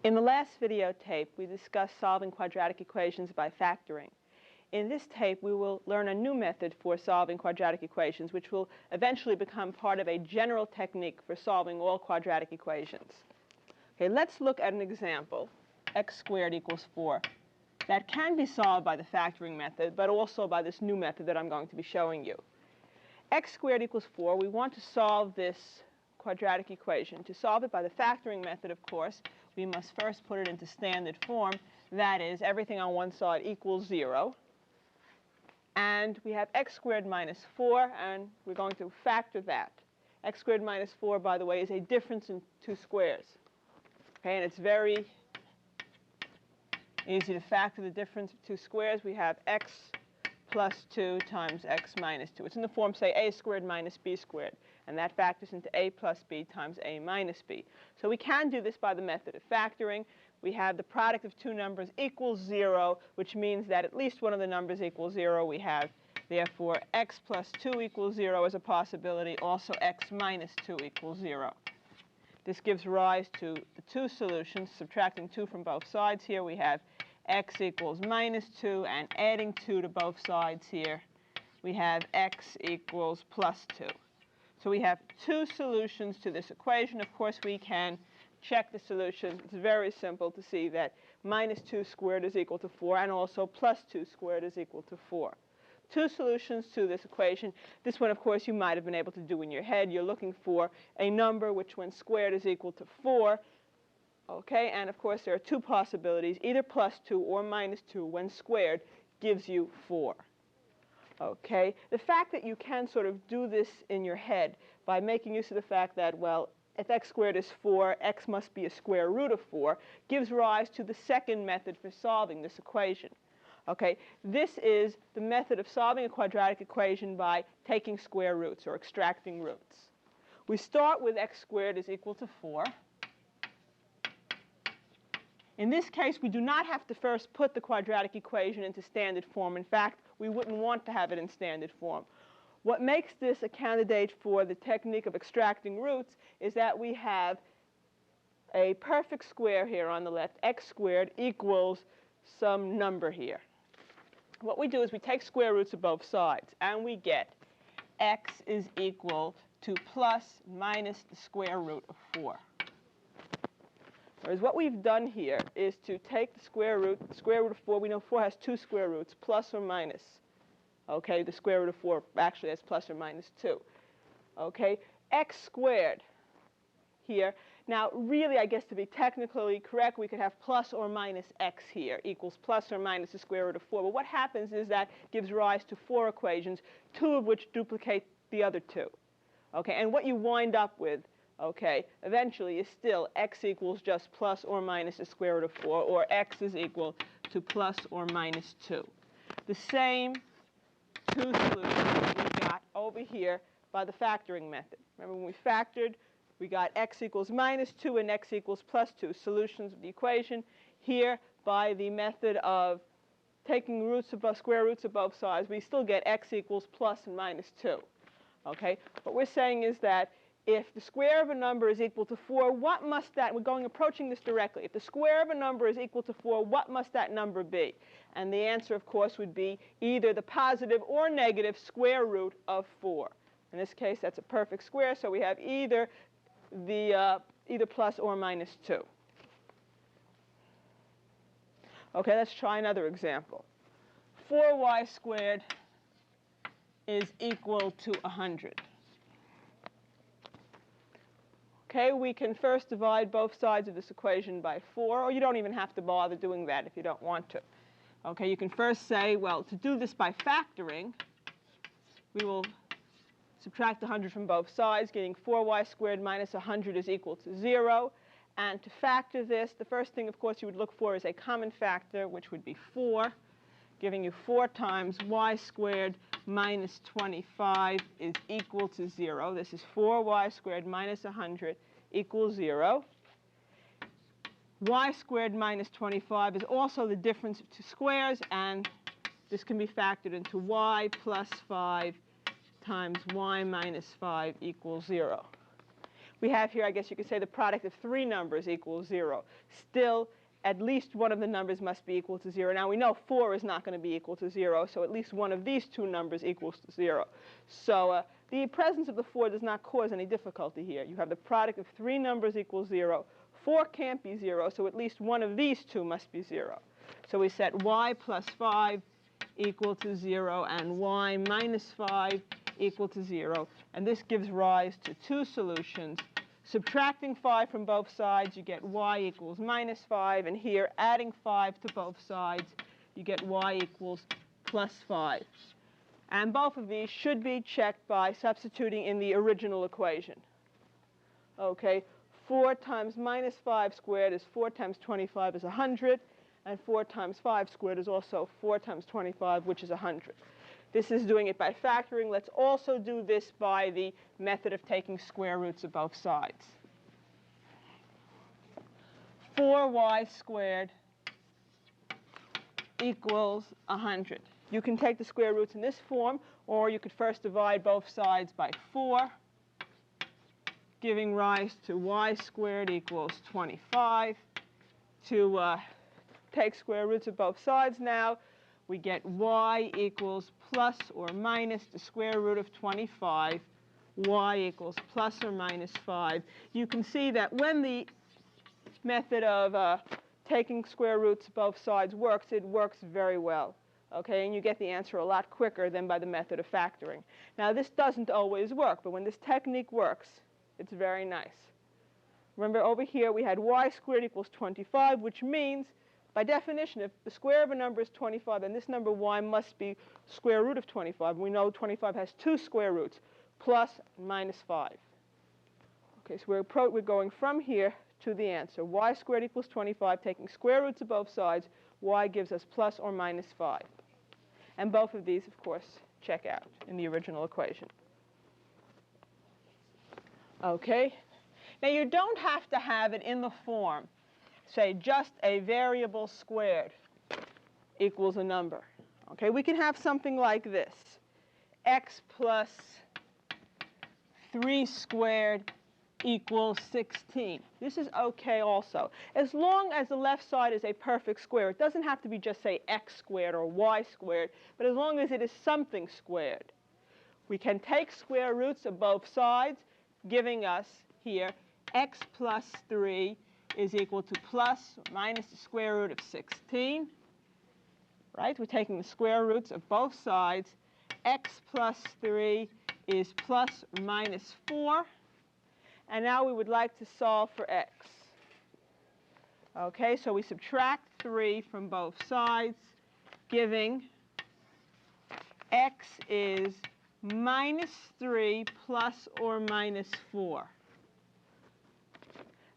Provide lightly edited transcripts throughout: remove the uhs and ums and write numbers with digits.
In the last video tape, we discussed solving quadratic equations by factoring. In this tape, we will learn a new method for solving quadratic equations, which will eventually become part of a general technique for solving all quadratic equations. Okay, let's look at an example, x squared equals 4. That can be solved by the factoring method, but also by this new method that I'm going to be showing you. X squared equals 4, we want to solve this quadratic equation. To solve it by the factoring method, of course, we must first put it into standard form. That is, everything on one side equals 0. And we have x squared minus 4, and we're going to factor that. X squared minus 4, by the way, is a difference in two squares. Okay, and it's very easy to factor the difference of two squares. We have x plus 2 times x minus 2. It's in the form, say, a squared minus b squared. And that factors into a plus b times a minus b. So we can do this by the method of factoring. We have the product of two numbers equals 0, which means that at least one of the numbers equals 0. We have, therefore, x plus 2 equals 0 as a possibility. Also, x minus 2 equals 0. This gives rise to the two solutions. Subtracting 2 from both sides here, we have x equals minus 2, and adding 2 to both sides here, we have x equals plus 2. So we have two solutions to this equation. Of course, we can check the solution. It's very simple to see that minus 2 squared is equal to 4, and also plus 2 squared is equal to 4. Two solutions to this equation. This one, of course, you might have been able to do in your head. You're looking for a number which, when squared, is equal to 4. Okay, and of course, there are two possibilities. Either plus 2 or minus 2, when squared, gives you 4. Okay, the fact that you can sort of do this in your head by making use of the fact that, well, if x squared is 4, x must be a square root of 4, gives rise to the second method for solving this equation. Okay, this is the method of solving a quadratic equation by taking square roots or extracting roots. We start with x squared is equal to 4. In this case, we do not have to first put the quadratic equation into standard form. In fact, we wouldn't want to have it in standard form. What makes this a candidate for the technique of extracting roots is that we have a perfect square here on the left. X squared equals some number here. What we do is we take square roots of both sides, and we get x is equal to plus minus the square root of 4. Whereas what we've done here is to take the square root of 4. We know 4 has two square roots, plus or minus. Okay, the square root of 4 actually has plus or minus 2. Okay, x squared here. Now, really, I guess to be technically correct, we could have plus or minus x here equals plus or minus the square root of 4. But what happens is that gives rise to 4 equations, 2 of which duplicate the other 2. Okay, and what you wind up with, okay, eventually is still x equals just plus or minus the square root of 4, or x is equal to plus or minus 2. The same two solutions we got over here by the factoring method. Remember, when we factored, we got x equals minus 2 and x equals plus 2, solutions of the equation. Here, by the method of taking square roots of both sides, we still get x equals plus and minus 2. Okay, what we're saying is that if the square of a number is equal to 4, what must that, approaching this directly, if the square of a number is equal to 4, what must that number be? And the answer, of course, would be either the positive or negative square root of 4. In this case, that's a perfect square, so we have either plus or minus 2. Okay, let's try another example. 4y squared is equal to 100. Okay, we can first divide both sides of this equation by 4, or you don't even have to bother doing that if you don't want to. Okay, you can first say, well, to do this by factoring, we will subtract 100 from both sides, getting 4y squared minus 100 is equal to 0. And to factor this, the first thing, of course, you would look for is a common factor, which would be 4, giving you 4 times y squared minus 25 is equal to 0. This is 4y squared minus 100 equals 0. Y squared minus 25 is also the difference of two squares, and this can be factored into y plus 5 times y minus 5 equals 0. we have here, I guess you could say, the product of three numbers equals 0. Still, at least one of the numbers must be equal to 0. Now, we know 4 is not going to be equal to 0, so at least one of these two numbers equals to 0. So the presence of the 4 does not cause any difficulty here. You have the product of three numbers equals 0. 4 can't be 0, so at least one of these two must be 0. So we set y plus 5 equal to 0 and y minus 5 equal to 0. And this gives rise to two solutions. Subtracting 5 from both sides, you get y equals minus 5. And here, adding 5 to both sides, you get y equals plus 5. And both of these should be checked by substituting in the original equation. OK, 4 times minus 5 squared is 4 times 25 is 100. And 4 times 5 squared is also 4 times 25, which is 100. This is doing it by factoring. Let's also do this by the method of taking square roots of both sides. 4y squared equals 100. You can take the square roots in this form, or you could first divide both sides by 4, giving rise to y squared equals 25. To take square roots of both sides now, we get y equals plus or minus the square root of 25. Y equals plus or minus 5. You can see that when the method of taking square roots of both sides works, it works very well. Okay, and you get the answer a lot quicker than by the method of factoring. Now, this doesn't always work, but when this technique works, it's very nice. Remember, over here we had y squared equals 25, which means, by definition, if the square of a number is 25, then this number y must be square root of 25. We know 25 has two square roots, plus and minus 5. Okay, so we're going from here to the answer. Y squared equals 25, taking square roots of both sides. Y gives us plus or minus 5. And both of these, of course, check out in the original equation. Okay. Now, you don't have to have it in the form, say, just a variable squared equals a number. Okay, we can have something like this. X plus 3 squared equals 16. This is OK also. As long as the left side is a perfect square, it doesn't have to be just, say, x squared or y squared, but as long as it is something squared. We can take square roots of both sides, giving us here x plus 3 is equal to plus or minus the square root of 16. Right? We're taking the square roots of both sides. X plus 3 is plus or minus 4. And now we would like to solve for x. Okay, so we subtract 3 from both sides, giving x is minus 3 plus or minus 4.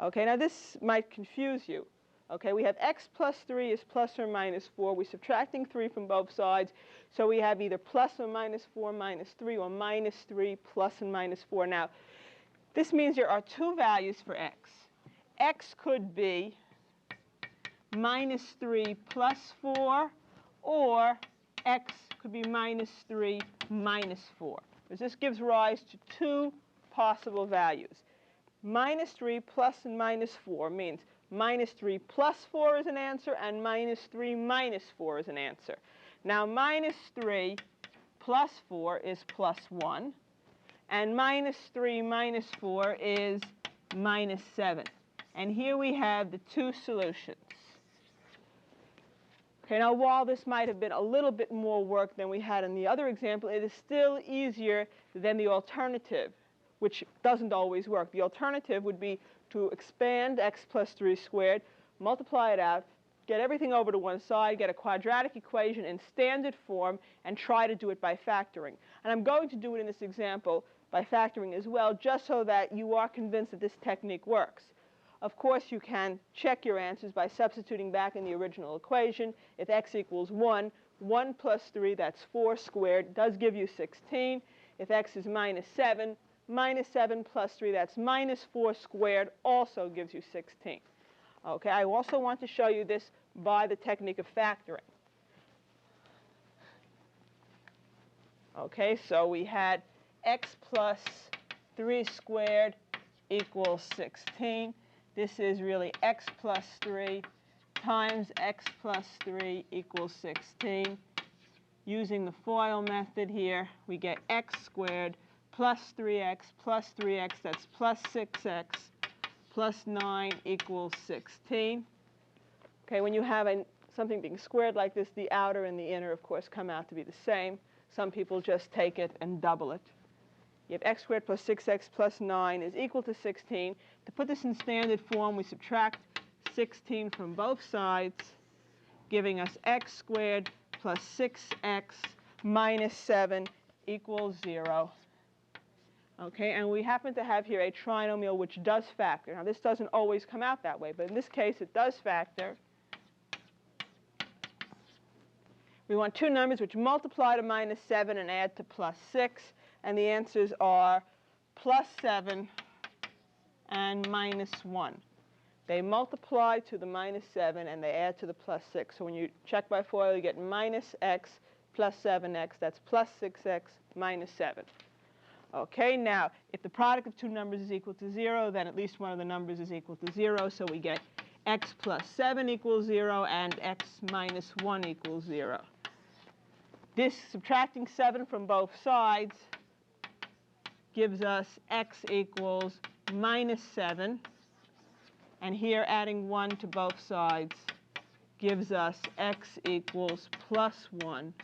Okay, now this might confuse you. Okay, we have x plus 3 is plus or minus 4. We're subtracting 3 from both sides, so we have either plus or minus 4 minus 3 or minus 3 plus and minus 4. Now, this means there are two values for x. X could be minus 3 plus 4, or x could be minus 3 minus 4. Because this gives rise to two possible values. Minus 3 plus and minus 4 means minus 3 plus 4 is an answer, and minus 3 minus 4 is an answer. Now, minus 3 plus 4 is plus 1. And minus 3 minus 4 is minus 7. And here we have the two solutions. Okay, now while this might have been a little bit more work than we had in the other example, it is still easier than the alternative, which doesn't always work. The alternative would be to expand x plus 3 squared, multiply it out, get everything over to one side, get a quadratic equation in standard form, and try to do it by factoring. And I'm going to do it in this example by factoring as well, just so that you are convinced that this technique works. Of course, you can check your answers by substituting back in the original equation. If x equals 1, 1 plus 3, that's 4 squared, does give you 16. If x is minus 7 plus 3, that's minus 4 squared, also gives you 16. Okay, I also want to show you this by the technique of factoring. Okay, so we had x plus 3 squared equals 16. This is really x plus 3 times x plus 3 equals 16. Using the FOIL method here, we get x squared plus 3x, that's plus 6x, plus 9 equals 16. Okay, when you have something being squared like this, the outer and the inner, of course, come out to be the same. Some people just take it and double it. You have x squared plus 6x plus 9 is equal to 16. To put this in standard form, we subtract 16 from both sides, giving us x squared plus 6x minus 7 equals 0. Okay, and we happen to have here a trinomial which does factor. Now, this doesn't always come out that way, but in this case, it does factor. We want two numbers which multiply to minus 7 and add to plus 6, and the answers are plus 7 and minus 1. They multiply to the minus 7 and they add to the plus 6. So when you check by FOIL, you get minus x plus 7x. That's plus 6x minus 7. Okay, now, if the product of two numbers is equal to 0, then at least one of the numbers is equal to 0. So we get x plus 7 equals 0 and x minus 1 equals 0. This subtracting 7 from both sides gives us x equals minus 7. And here, adding 1 to both sides gives us x equals plus 1,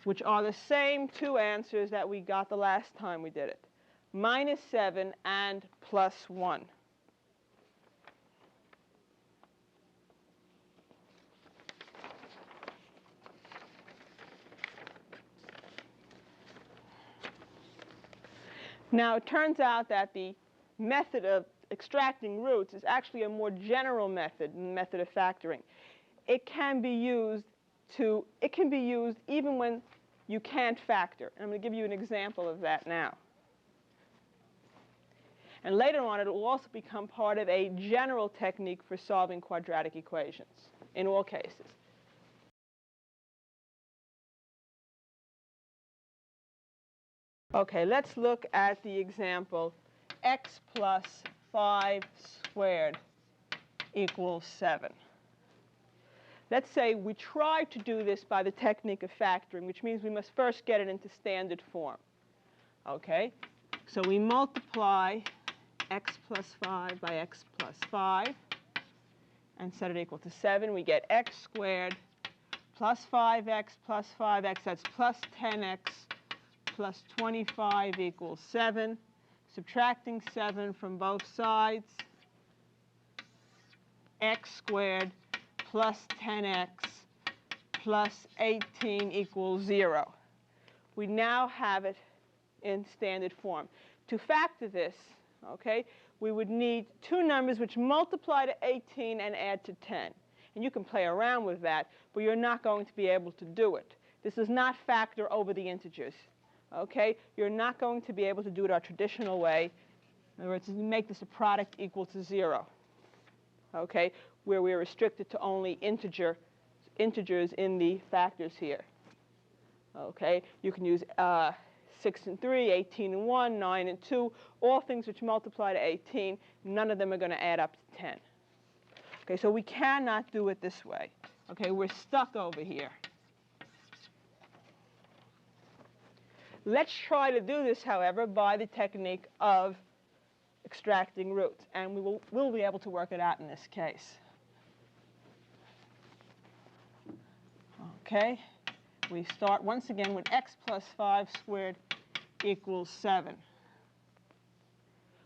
which are the same two answers that we got the last time we did it. Minus 7 and plus 1. Now, it turns out that the method of extracting roots is actually a more general method than the method of factoring. It can be used even when you can't factor. And I'm going to give you an example of that now. And later on, it will also become part of a general technique for solving quadratic equations in all cases. Okay, let's look at the example x plus 5 squared equals 7. Let's say we try to do this by the technique of factoring, which means we must first get it into standard form. Okay, so we multiply x plus 5 by x plus 5 and set it equal to 7. We get x squared plus 5x, that's plus 10x plus 25 equals 7. Subtracting 7 from both sides, x squared plus 10x plus 18 equals 0. We now have it in standard form. To factor this, okay, we would need two numbers which multiply to 18 and add to 10. And you can play around with that, but you're not going to be able to do it. This is not factor over the integers. Okay, you're not going to be able to do it our traditional way. In other words, make this a product equal to 0. Okay, where we're restricted to only integers in the factors here. Okay, you can use 6 and 3, 18 and 1, 9 and 2, all things which multiply to 18. None of them are going to add up to 10. Okay, so we cannot do it this way. Okay, we're stuck over here. Let's try to do this, however, by the technique of extracting roots, and we'll be able to work it out in this case. Okay, we start once again with x plus 5 squared equals 7.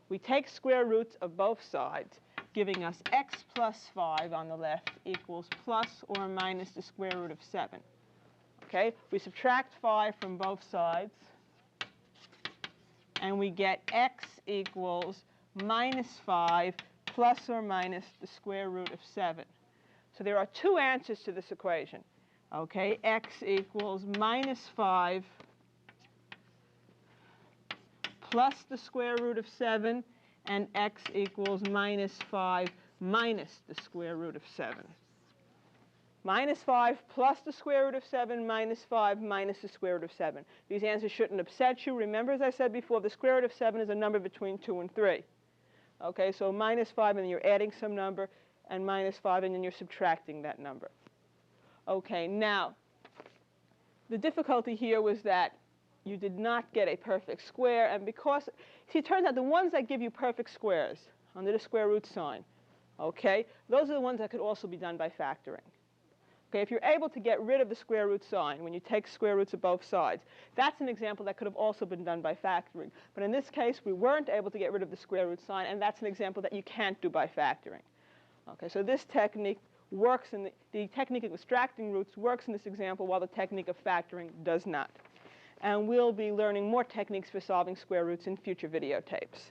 We take square roots of both sides, giving us x plus 5 on the left equals plus or minus the square root of 7. Okay, we subtract 5 from both sides, and we get x equals minus 5 plus or minus the square root of 7. So there are two answers to this equation. Okay, x equals minus 5 plus the square root of 7, and x equals minus 5 minus the square root of 7. Minus 5 plus the square root of 7 minus 5 minus the square root of 7. These answers shouldn't upset you. Remember, as I said before, the square root of 7 is a number between 2 and 3. Okay, so minus 5, and then you're adding some number, and minus 5, and then you're subtracting that number. Okay, now, the difficulty here was that you did not get a perfect square, and because, see, it turns out the ones that give you perfect squares under the square root sign, okay, those are the ones that could also be done by factoring. Okay, if you're able to get rid of the square root sign when you take square roots of both sides, that's an example that could have also been done by factoring. But in this case, we weren't able to get rid of the square root sign, and that's an example that you can't do by factoring. Okay, so this technique works in the technique of extracting roots works in this example, while the technique of factoring does not. And we'll be learning more techniques for solving square roots in future videotapes.